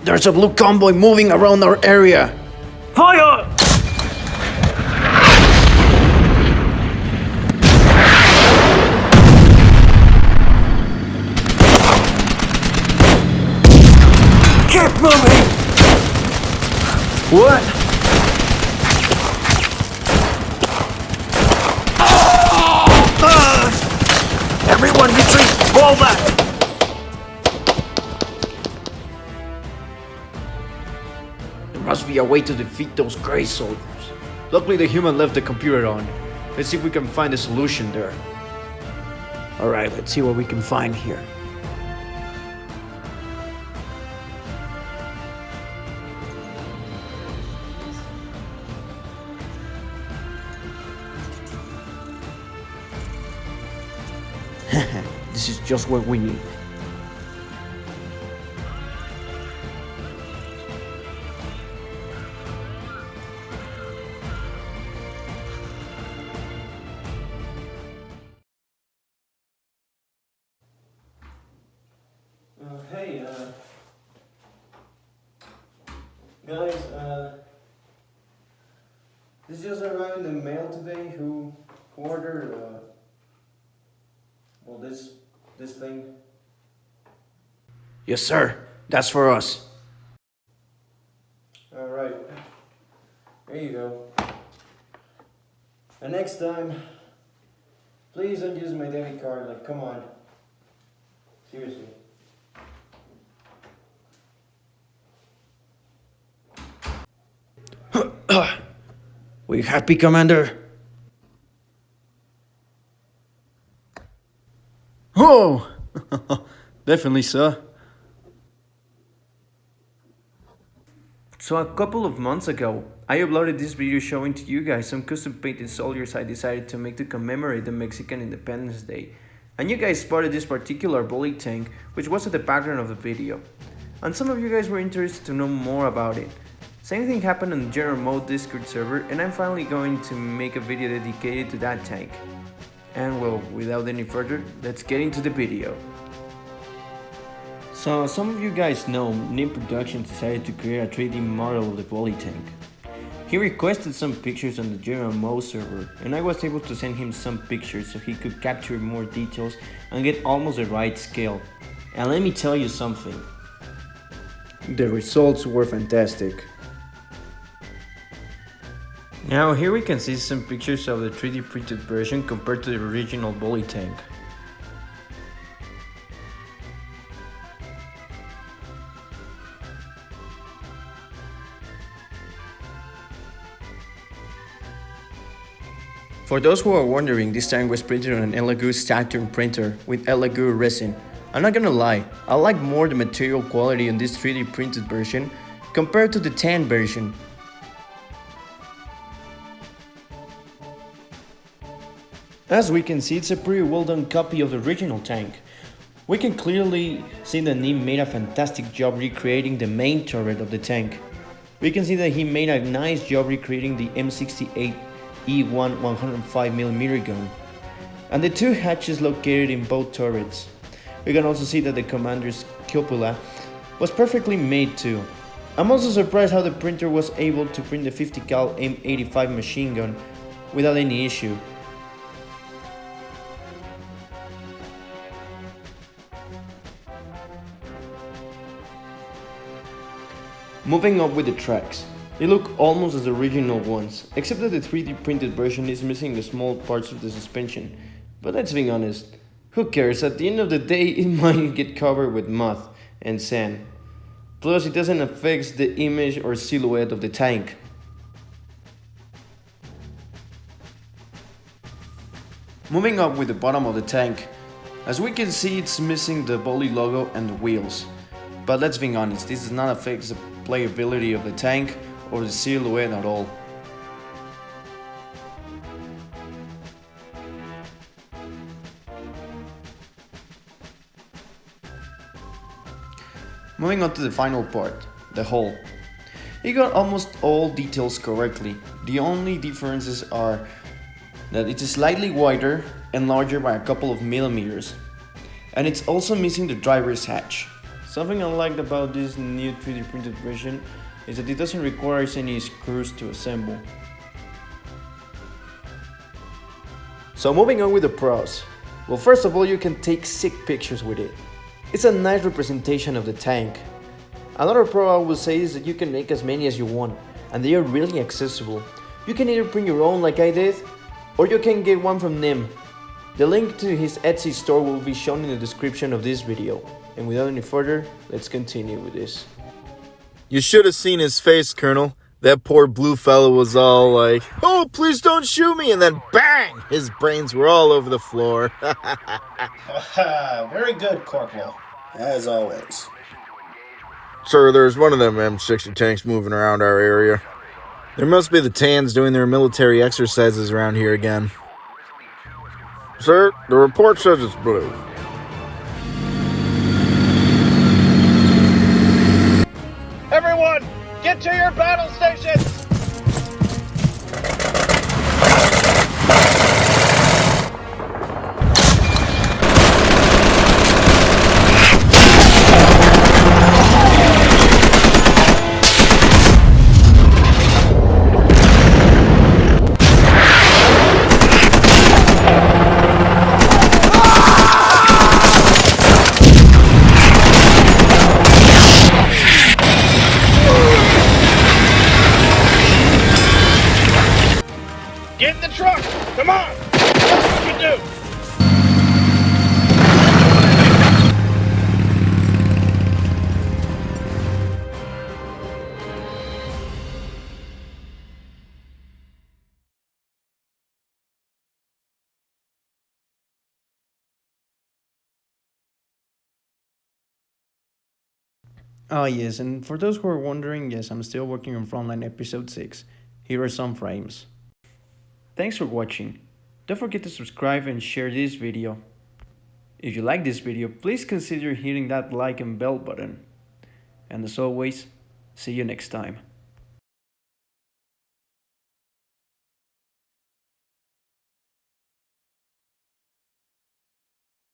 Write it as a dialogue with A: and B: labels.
A: There's a blue convoy moving around our area.
B: Fire! Keep moving!
A: What?
B: Everyone retreat! Fall back!
A: There must be a way to defeat those gray soldiers. Luckily the human left the computer on. Let's see if we can find a solution there. Alright, let's see what we can find here. This is just what we need.
C: Hey, guys, this just arrived in the mail today. Who ordered, well, this thing?
A: Yes, sir. That's for us.
C: Alright, there you go. And next time, please don't use my debit card, like, come on. Seriously.
A: We happy, Commander? Oh! Definitely, sir. So a couple of months ago, I uploaded this video showing to you guys some custom painted soldiers I decided to make to commemorate the Mexican Independence Day. And you guys spotted this particular boley tank, which was at the background of the video. And some of you guys were interested to know more about it. Same thing happened on the General Mode Discord server, and I'm finally going to make a video dedicated to that tank. And well, without any further, let's get into the video. So some of you guys know IMC Productions decided to create a 3D model of the boley tank. He requested some pictures on the General Mode server, and I was able to send him some pictures so he could capture more details and get almost the right scale. And let me tell you something. The results were fantastic. Now here we can see some pictures of the 3D printed version compared to the original boley tank. For those who are wondering, this tank was printed on an LEGO Saturn printer with LEGO resin. I'm not gonna lie, I like more the material quality on this 3D printed version compared to the tan version. As we can see, it's a pretty well done copy of the original tank. We can clearly see that IMC made a fantastic job recreating the main turret of the tank. We can see that he made a nice job recreating the M68 E1 105mm gun, and the two hatches located in both turrets. We can also see that the commander's cupola was perfectly made too. I'm also surprised how the printer was able to print the 50 cal M85 machine gun without any issue. Moving up with the tracks, they look almost as the original ones, except that the 3D printed version is missing the small parts of the suspension. But let's be honest, who cares? At the end of the day, it might get covered with mud and sand. Plus, it doesn't affect the image or silhouette of the tank. Moving up with the bottom of the tank, as we can see, it's missing the boley logo and the wheels. But let's be honest, this does not affect the playability of the tank or the silhouette at all. Moving on to the final part, the hull. It got almost all details correctly. The only differences are that it is slightly wider and larger by a couple of millimeters. And it's also missing the driver's hatch. Something I liked about this new 3D printed version is that it doesn't require any screws to assemble. So moving on with the pros. Well, first of all, you can take sick pictures with it. It's a nice representation of the tank. Another pro I will say is that you can make as many as you want, and they are really accessible. You can either print your own like I did, or you can get one from Nim. The link to his Etsy store will be shown in the description of this video. And without any further, let's continue with this.
D: You should have seen his face, Colonel. That poor blue fellow was all like, "Oh, please don't shoot me," and then bang! His brains were all over the floor.
C: Very good, Corporal. As always.
D: Sir, there's one of them M60 tanks moving around our area. There must be the Tans doing their military exercises around here again. Sir, the report says it's blue.
B: Everyone, get to your battle stations! Get in the truck! Come on! That's what you do!
A: Ah yes, and for those who are wondering, yes, I'm still working on Frontline Episode 6. Here are some frames. Thanks for watching. Don't forget to subscribe and share this video. If you like this video, please consider hitting that like and bell button. And as always, see you next time.